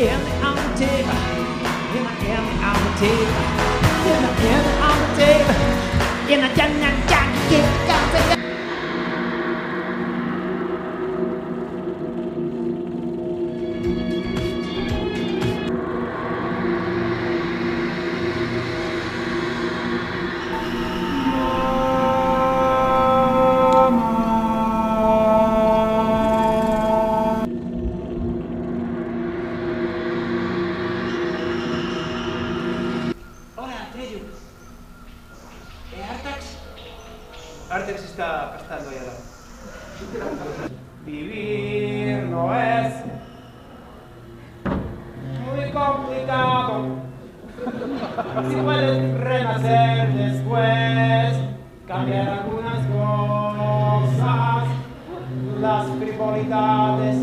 on the table, in the on the table, in the on the table, in the jacket. Artex está pastando ahí al lado. Vivir no es muy complicado. Si puedes renacer después, cambiar algunas cosas, las frivolidades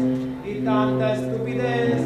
y tanta estupidez.